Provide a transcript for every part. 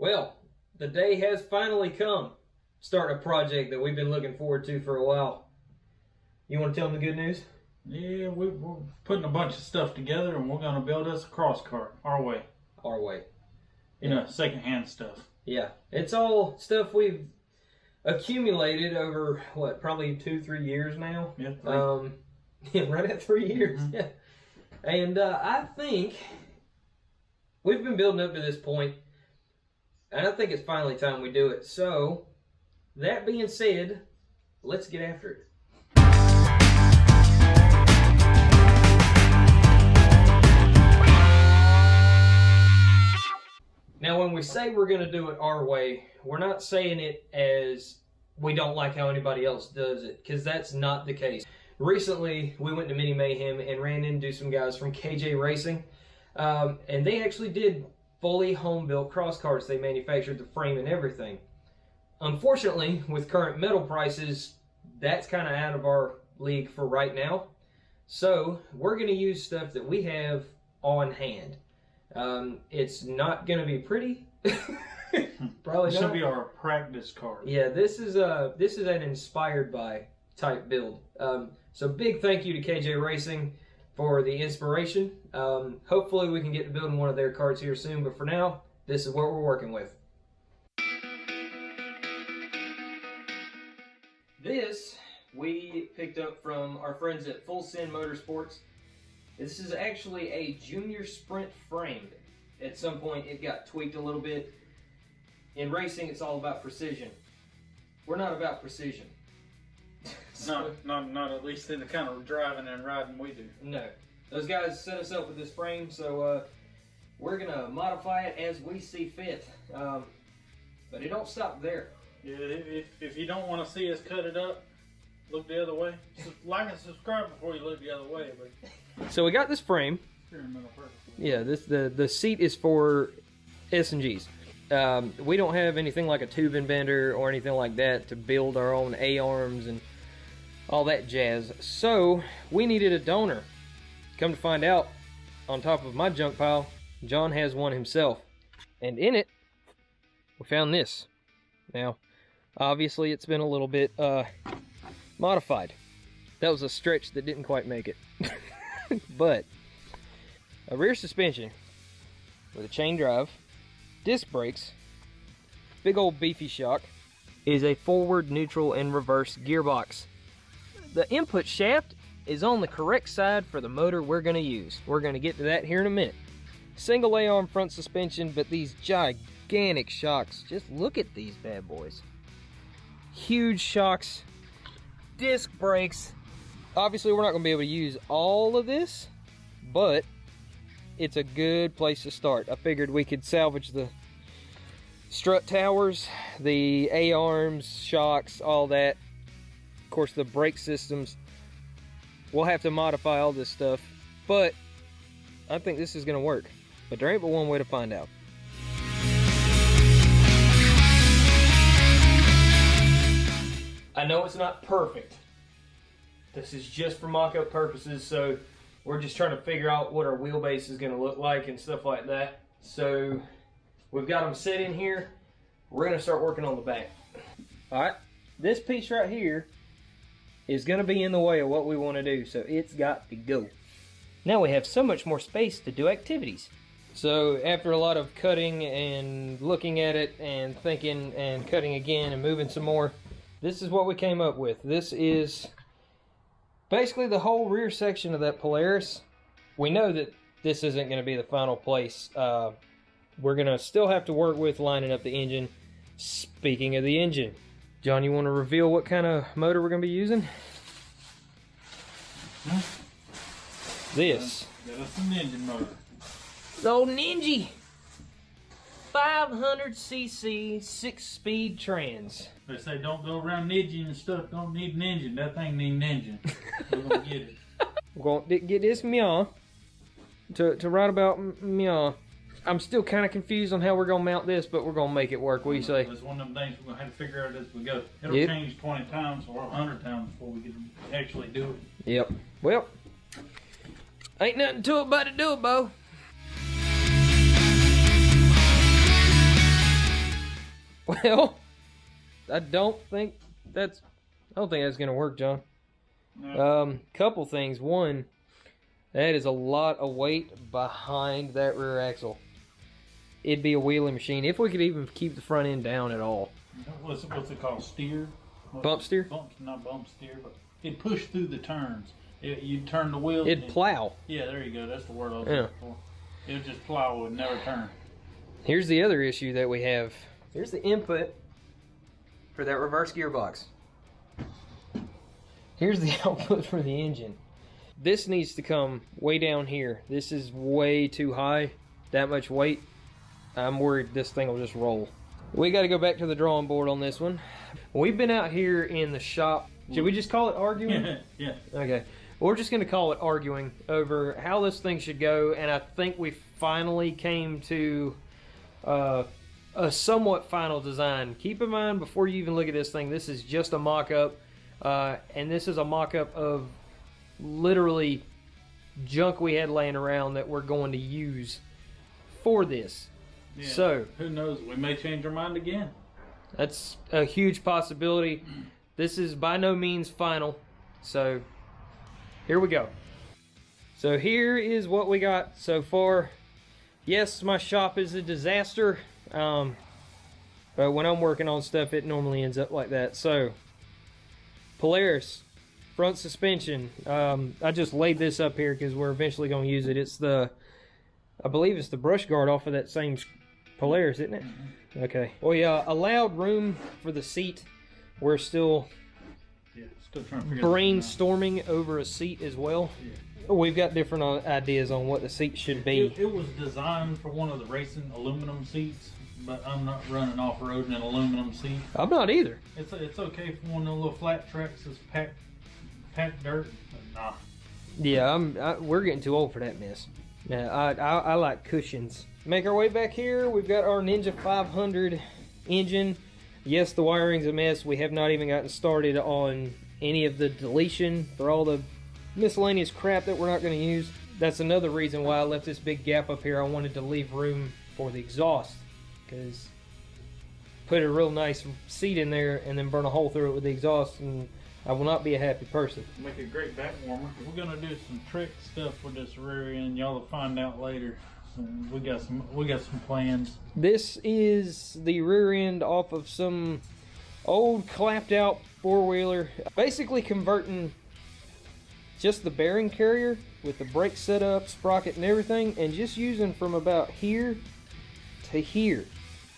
Well, the day has finally come. Starting a project that we've been looking forward to for a while. You want to tell them the good news? Yeah, we're putting a bunch of stuff together and we're going to build us a CROSSKART our way. Our way. You know, secondhand stuff. Yeah, it's all stuff we've accumulated over, what, probably 2-3 years now? Yeah, right at 3 years, yeah. And I think we've been building up to this point, and I think it's finally time we do it. So, that being said, let's get after it. Now, when we say we're going to do it our way, we're not saying it as we don't like how anybody else does it, because that's not the case. Recently, we went to Mini Mayhem and ran into some guys from kjraycing, and they actually did fully home-built cross carts. They manufactured the frame and everything. Unfortunately, with current metal prices, that's kind of out of our league for right now. So, we're going to use stuff that we have on hand. It's not going to be pretty. Probably This not. should be our practice cart. Yeah, this is an inspired by type build. So big thank you to kjraycing for the inspiration. Hopefully we can get to building one of their carts here soon, but for now, this is what we're working with. This we picked up from our friends at Full Send Motorsports. This is actually a junior sprint frame. At some point it got tweaked a little bit. In racing, it's all about precision. We're not about precision. Not at least in the kind of driving and riding we do. No. Those guys set us up with this frame, so we're going to modify it as we see fit. But it don't stop there. Yeah, if you don't want to see us cut it up, look the other way. Like and subscribe before you look the other way. But so we got this frame. Yeah, the seat is for S&Gs. We don't have anything like a tubing bender or anything like that to build our own A-arms and all that jazz. So we needed a donor. Come to find out, on top of my junk pile, John has one himself. And in it, we found this. Now, obviously it's been a little bit modified. That was a stretch that didn't quite make it. But a rear suspension with a chain drive, disc brakes, big old beefy shock, is a forward, neutral, and reverse gearbox. The input shaft is on the correct side for the motor we're going to use. We're going to get to that here in a minute. Single A-arm front suspension, but these gigantic shocks, just look at these bad boys. Huge shocks, disc brakes. Obviously we're not going to be able to use all of this, but it's a good place to start. I figured we could salvage the strut towers, the A-arms, shocks, all that. Of course, the brake systems. We'll have to modify all this stuff, but I think this is going to work. But there ain't but one way to find out. I know it's not perfect. This is just for mock-up purposes, so we're just trying to figure out what our wheelbase is going to look like and stuff like that. So we've got them set in here. We're going to start working on the back. Alright, this piece right here is going to be in the way of what we want to do, so it's got to go. Now we have so much more space to do activities. So after a lot of cutting and looking at it and thinking and cutting again and moving some more, this is what we came up with. This is basically the whole rear section of that Polaris. We know that this isn't going to be the final place. We're going to still have to work with lining up the engine. Speaking of the engine, John, you want to reveal what kind of motor we're going to be using? This. That's an engine motor. The old Ninja. 500cc 6-speed trans. They say don't go around nidging and stuff. Don't need an engine. That thing need an engine. We're gonna get it. We're gonna get this meow to right about meow. I'm still kind of confused on how we're gonna mount this, but we're gonna make it work. What do you say? That's one of them things we're gonna have to figure out as we go. It'll change 20 times or 100 times before we can actually do it. Yep. Well, ain't nothing to it but to do it, Bo. Well, I don't think that's gonna work, John. No. Couple things. One, that is a lot of weight behind that rear axle. It'd be a wheeling machine if we could even keep the front end down at all. What's it called? Steer? Bump steer? Not bump steer, but it push through the turns. You turn the wheels. It'd plow. Yeah, there you go. That's the word I was looking for. It would just plow and never turn. Here's the other issue that we have. Here's the input for that reverse gearbox. Here's the output for the engine. This needs to come way down here. This is way too high. That much weight. I'm worried this thing will just roll. We got to go back to the drawing board on this one. We've been out here in the shop. Should we just call it arguing? Yeah. Okay. We're just going to call it arguing over how this thing should go, and I think we finally came to a somewhat final design. Keep in mind, before you even look at this thing, this is just a mock-up, and this is a mock-up of literally junk we had laying around that we're going to use for this. Yeah. So who knows? We may change our mind again. That's a huge possibility. This is by no means final, so here we go. So here is what we got so far. Yes, my shop is a disaster, but when I'm working on stuff, it normally ends up like that. So Polaris front suspension. I just laid this up here because we're eventually going to use it. It's the, I believe it's the brush guard off of that same Polaris, isn't it? Okay. We allowed room for the seat. We're still trying to figure brainstorming over a seat as well. Yeah. We've got different ideas on what the seat should be. It was designed for one of the racing aluminum seats, but I'm not running off-road in an aluminum seat. I'm not either. It's okay for one of the little flat tracks that's packed dirt, but nah. Yeah, we're getting too old for that mess. Yeah, I like cushions. Make our way back here. We've got our Ninja 500 engine. Yes, the wiring's a mess. We have not even gotten started on any of the deletion for all the miscellaneous crap that we're not going to use. That's another reason why I left this big gap up here. I wanted to leave room for the exhaust, because put a real nice seat in there and then burn a hole through it with the exhaust, and I will not be a happy person. Make a great back warmer. We're gonna do some trick stuff with this rear end. Y'all will find out later. We got some plans. This is the rear end off of some old clapped out four-wheeler. Basically converting just the bearing carrier with the brake setup, sprocket and everything, and just using from about here to here.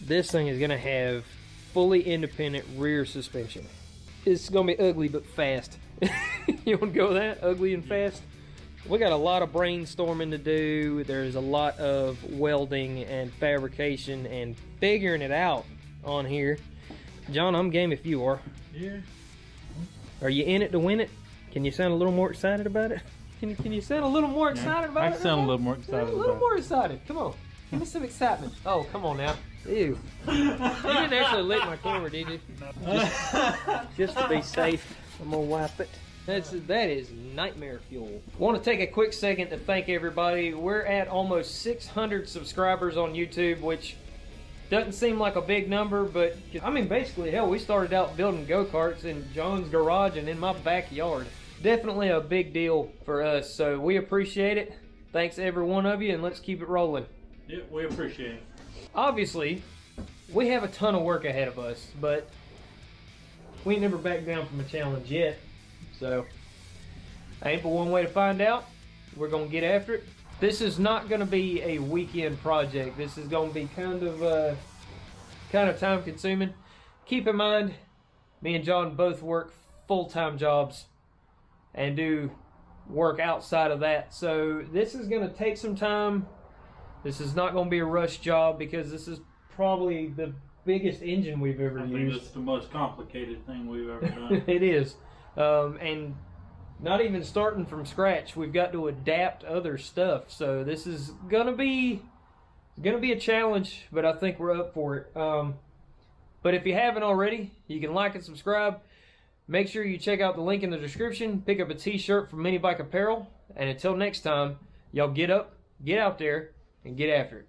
This thing is gonna have fully independent rear suspension. It's gonna be ugly but fast. You wanna go with that? Ugly and fast? We got a lot of brainstorming to do. There's a lot of welding and fabrication and figuring it out on here. John, I'm game if you are. Yeah. Are you in it to win it? Can you sound a little more excited about it? Can you sound a little more excited about it? I sound a little more excited. A little more excited. Come on. Give me some excitement. Oh, come on now. Ew. You didn't actually lick my camera, did you? Just to be safe, I'm gonna wipe it. That is nightmare fuel. I want to take a quick second to thank everybody. We're at almost 600 subscribers on YouTube, which doesn't seem like a big number, but I mean, basically, hell, we started out building go-karts in John's garage and in my backyard. Definitely a big deal for us, so we appreciate it. Thanks to every one of you, and let's keep it rolling. Yeah, we appreciate it. Obviously, we have a ton of work ahead of us, but we ain't never backed down from a challenge yet. So, ain't but one way to find out. We're going to get after it. This is not going to be a weekend project. This is going to be kind of time consuming. Keep in mind, me and John both work full-time jobs and do work outside of that. So this is going to take some time. This is not going to be a rush job because this is probably the biggest engine we've ever used. I think it's the most complicated thing we've ever done. It is. And not even starting from scratch, we've got to adapt other stuff. So this is gonna be a challenge, but I think we're up for it. But if you haven't already, you can like and subscribe. Make sure you check out the link in the description. Pick up a t-shirt from MiniBikeApparel. And until next time, y'all get up, get out there, and get after it.